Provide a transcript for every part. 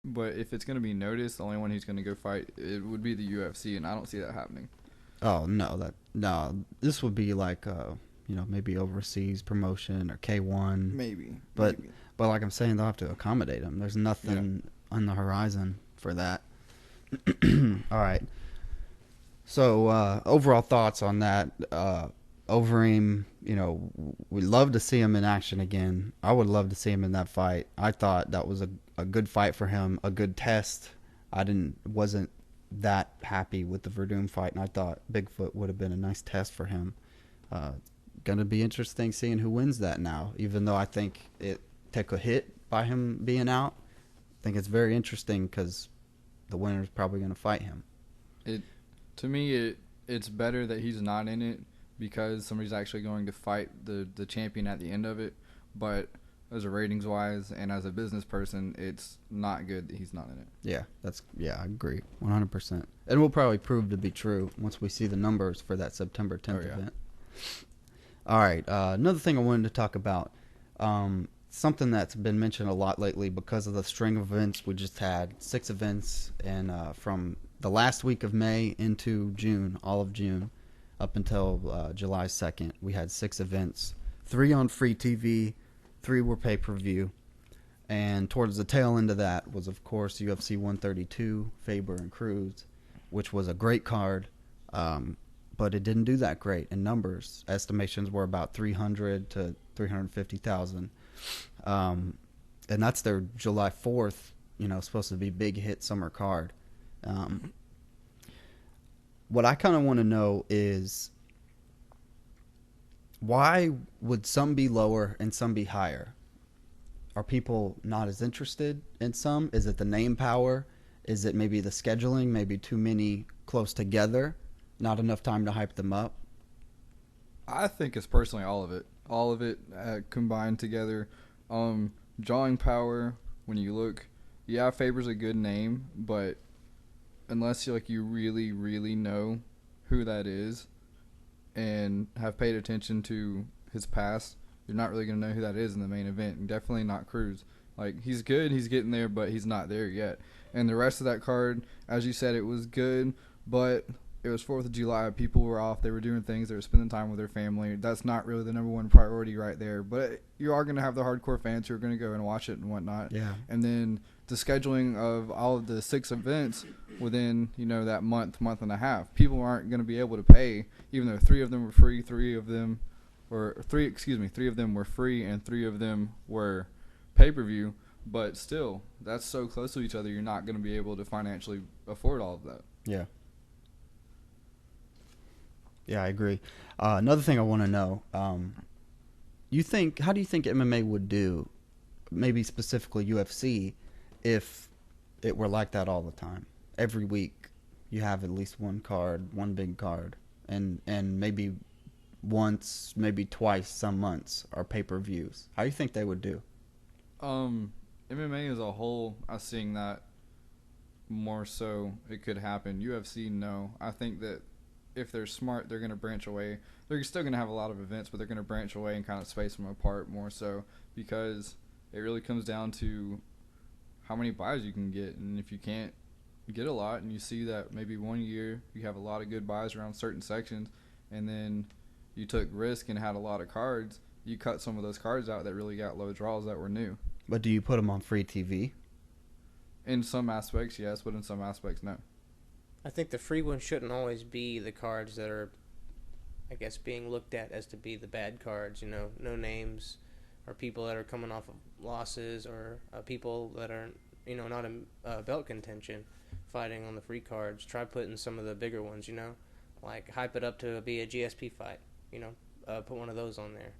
But if it's going to be noticed, the only one who's going to go fight, it would be the UFC, and I don't see that happening. Oh no. This would be like maybe overseas promotion or K1. Maybe. But like I'm saying, they'll have to accommodate him. There's nothing on the horizon for that. All right. So overall thoughts on that. Overeem, we'd love to see him in action again. I would love to see him in that fight. I thought that was a good fight for him, a good test. Wasn't that happy with the Verdum fight, and I thought Bigfoot would have been a nice test for him. Going to be interesting seeing who wins that now, even though I think it took a hit by him being out. I think it's very interesting because the winner is probably going to fight him. To me, it's better that he's not in it because somebody's actually going to fight the champion at the end of it. But as a ratings wise and as a business person, it's not good that he's not in it. Yeah, I agree 100%. And will probably prove to be true once we see the numbers for that September 10th event. All right, another thing I wanted to talk about, something that's been mentioned a lot lately because of the string of events we just had, 6 events, and from the last week of May into June, all of June, up until July 2nd, we had 6 events, 3 on free TV, 3 were pay-per-view, and towards the tail end of that was, of course, UFC 132, Faber and Cruz, which was a great card, but it didn't do that great in numbers. Estimations were about 300 to 350,000, and that's their July 4th, supposed to be big hit summer card. What I kind of want to know is why would some be lower and some be higher? Are people not as interested in some? Is it the name power? Is it maybe the scheduling? Maybe too many close together? Not enough time to hype them up? I think it's personally all of it. All of it combined together. Drawing power, when you look, Faber's a good name, but unless you really, really know who that is and have paid attention to his past, you're not really going to know who that is in the main event, and definitely not Cruz. He's good, he's getting there, but he's not there yet. And the rest of that card, as you said, it was good, but it was 4th of July. People were off. They were doing things. They were spending time with their family. That's not really the number one priority right there. But you are going to have the hardcore fans who are going to go and watch it and whatnot. Yeah. And then the scheduling of all of the 6 events within, that month and a half. People aren't going to be able to pay, even though 3 of them were free, 3 of them were free, and 3 of them were pay-per-view. But still, that's so close to each other, you're not going to be able to financially afford all of that. Yeah. Yeah, I agree. Another thing I want to know, how do you think MMA would do, maybe specifically UFC, if it were like that all the time? Every week you have at least one big card, and maybe once, maybe twice some months are pay-per-views. How do you think they would do? MMA as a whole, I'm seeing that more so it could happen. UFC, no. I think that if they're smart, they're going to branch away. They're still going to have a lot of events, but they're going to branch away and kind of space them apart more so, because it really comes down to how many buys you can get. And if you can't get a lot, and you see that maybe one year you have a lot of good buys around certain sections, and then you took risk and had a lot of cards, you cut some of those cards out that really got low draws that were new. But do you put them on free TV? In some aspects, yes, but in some aspects, no. I think the free ones shouldn't always be the cards that are, I guess, being looked at as to be the bad cards. No names, or people that are coming off of losses, or people that are, not in belt contention, fighting on the free cards. Try putting some of the bigger ones. Hype it up to be a GSP fight. Put one of those on there.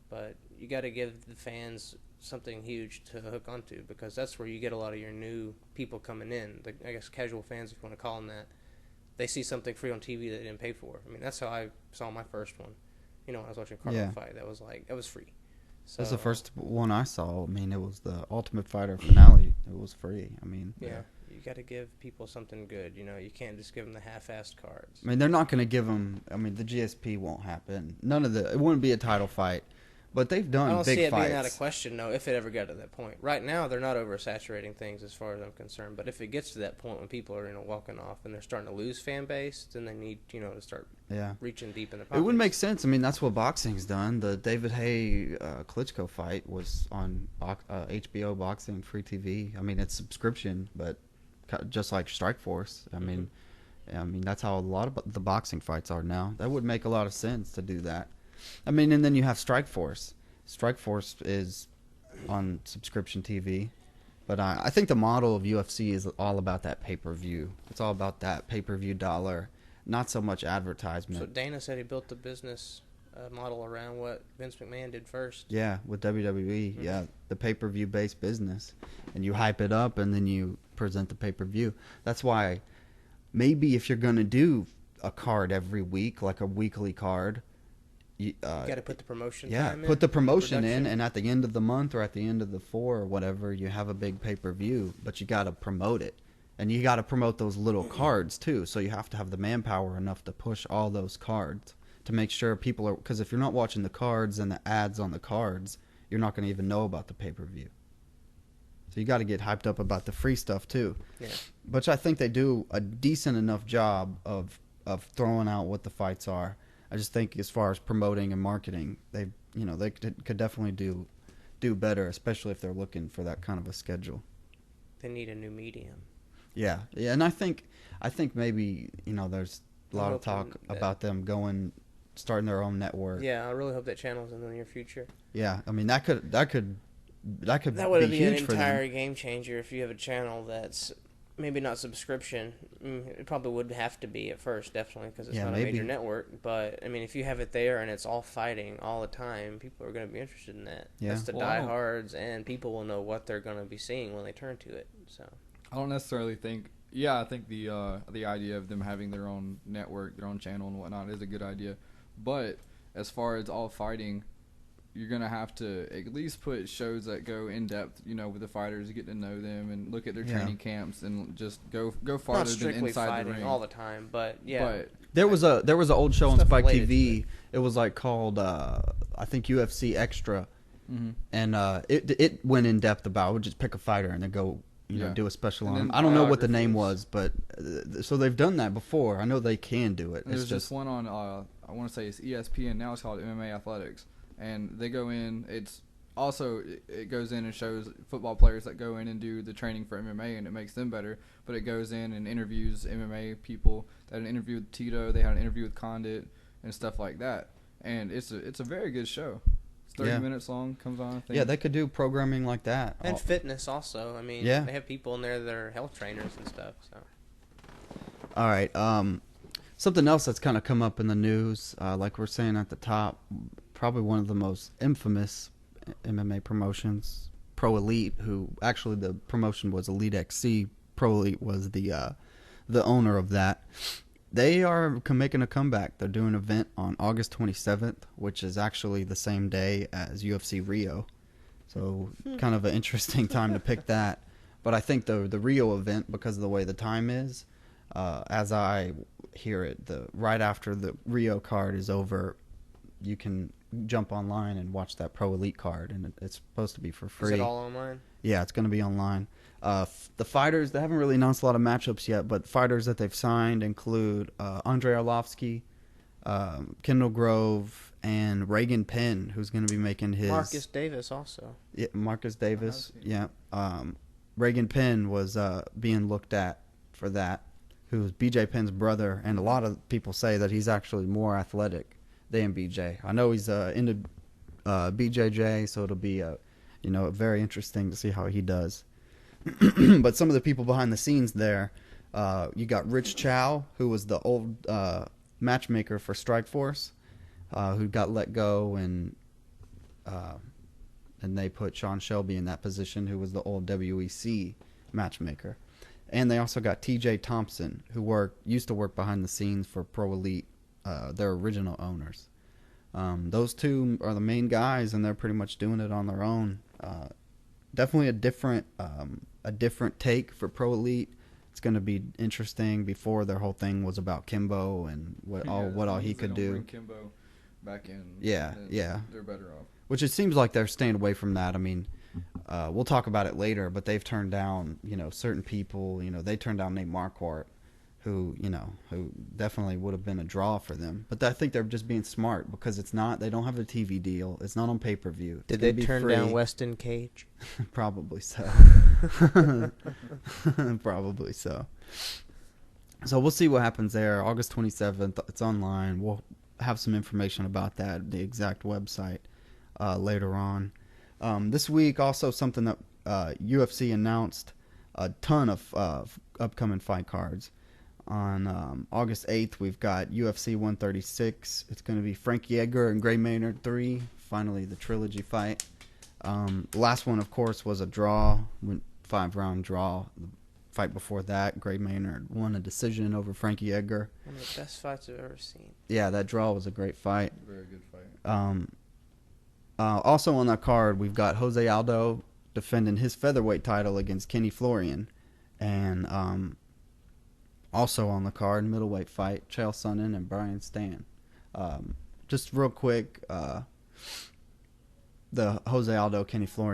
But you got to give the fans something huge to hook onto, because that's where you get a lot of your new people coming in. I guess casual fans, if you want to call them that. They see something free on TV that they didn't pay for. I mean, that's how I saw my first one. When I was watching Carlo fight, that was free. So that's the first one I saw. I mean, it was the Ultimate Fighter finale. It was free. I mean, yeah. You got to give people something good. You can't just give them the half-assed cards. I mean, they're not going to give them. I mean, the GSP won't happen. It wouldn't be a title fight. But they've done I don't big see it fights. being out of question, though, if it ever got to that point. Right now, they're not oversaturating things as far as I'm concerned. But if it gets to that point when people are walking off and they're starting to lose fan base, then they need to start reaching deep in the pockets. It would make sense. I mean, that's what boxing's done. The David Haye Klitschko fight was on HBO Boxing Free TV. I mean, it's subscription, but just like Strikeforce. I mean, that's how a lot of the boxing fights are now. That would make a lot of sense to do that. I mean, and then you have Strikeforce. Strikeforce is on subscription TV, but I think the model of UFC is all about that pay-per-view. It's all about that pay-per-view dollar, not so much advertisement. So Dana said he built the business model around what Vince McMahon did first. Yeah, with WWE, the pay-per-view based business, and you hype it up, and then you present the pay-per-view. That's why maybe if you're going to do a card every week, like a weekly card, you got to put the promotion time in. Put the promotion in, and at the end of the month or at the end of the 4 or whatever, you have a big pay-per-view, but you got to promote it. And you got to promote those little cards, too, so you have to have the manpower enough to push all those cards to make sure people are... Because if you're not watching the cards and the ads on the cards, you're not going to even know about the pay-per-view. So you got to get hyped up about the free stuff, too. Yeah. Which I think they do a decent enough job of throwing out what the fights are. I just think as far as promoting and marketing, they could definitely do better, especially if they're looking for that kind of a schedule. They need a new medium. Yeah, and I think maybe there's a lot of talk about them starting their own network. Yeah, I really hope that channel's in the near future. Yeah, I mean that could be would be huge an for them. entire game changer if you have a channel that's maybe not subscription. It probably would have to be at first, definitely, because it's not a major network. But I mean, if you have it there and it's all fighting all the time, people are going to be interested in that. Yeah. That's the diehards, and people will know what they're going to be seeing when they turn to it. So I don't necessarily think. Yeah, I think the idea of them having their own network, their own channel and whatnot is a good idea. But as far as all fighting, you're going to have to at least put shows that go in depth, with the fighters, get to know them and look at their training camps and just go farther than inside the ring. All the time, but yeah. But there was an old show on Spike TV. It was called I think UFC Extra. Mm-hmm. And it went in depth about, would just pick a fighter and then go do a special on him. I don't know what the name was, but so they've done that before. I know they can do it. There's just one on I want to say it's ESPN now. It's called MMA Athletics. And they go in. It goes in and shows football players that go in and do the training for MMA, and it makes them better. But it goes in and interviews MMA people. They had an interview with Tito. They had an interview with Condit and stuff like that. And it's a very good show. It's 30 minutes long. Comes on. I think. Yeah, they could do programming like that. And fitness also. I mean, they have people in there that are health trainers and stuff. So. All right. Something else that's kind of come up in the news, like we're saying at the top. Probably one of the most infamous MMA promotions, Pro Elite, who actually the promotion was Elite XC. Pro Elite was the owner of that. They are making a comeback. They're doing an event on August 27th, which is actually the same day as UFC Rio. So kind of an interesting time to pick that. But I think the Rio event, because of the way the time is, as I hear it, right after the Rio card is over, you can jump online and watch that Pro Elite card, and it's supposed to be for free. Is it all online? Yeah, it's going to be online. The fighters, they haven't really announced a lot of matchups yet, but fighters that they've signed include Andrei Arlovsky, Kendall Grove, and Reagan Penn, who's going to be making his... Marcus Davis also. Yeah, Marcus Davis, yeah. Reagan Penn was being looked at for that, who's BJ Penn's brother, and a lot of people say that he's actually more athletic than BJ. I know he's into BJJ, so it'll be very interesting to see how he does. But some of the people behind the scenes there, you got Rich Chow, who was the old matchmaker for Strikeforce, who got let go, and they put Sean Shelby in that position, who was the old WEC matchmaker. And they also got TJ Thompson, who used to work behind the scenes for Pro Elite, their original owners. Those two are the main guys, and they're pretty much doing it on their own. Definitely a different take for Pro Elite. It's going to be interesting. Before, their whole thing was about Kimbo and what all he could do. Bring Kimbo back in. Yeah. They're better off. which it seems like they're staying away from that. I mean, we'll talk about it later, but they've turned down, certain people. They turned down Nate Marquardt, who definitely would have been a draw for them. But I think they're just being smart because they don't have a TV deal. It's not on pay-per-view. Did they turn down Weston Cage? Probably so. Probably so. So we'll see what happens there. August 27th, it's online. We'll have some information about that, the exact website, later on. This week, also something that UFC announced a ton of upcoming fight cards. On August 8th, we've got UFC 136. It's going to be Frankie Edgar and Gray Maynard 3. Finally, the trilogy fight. The last one, of course, was a draw, 5-round draw. The fight before that, Gray Maynard won a decision over Frankie Edgar. One of the best fights I've ever seen. Yeah, that draw was a great fight. Very good fight. Also on that card, we've got Jose Aldo defending his featherweight title against Kenny Florian. And also on the card, middleweight fight, Chael Sonnen and Brian Stann. Just real quick, the Jose Aldo, Kenny Florian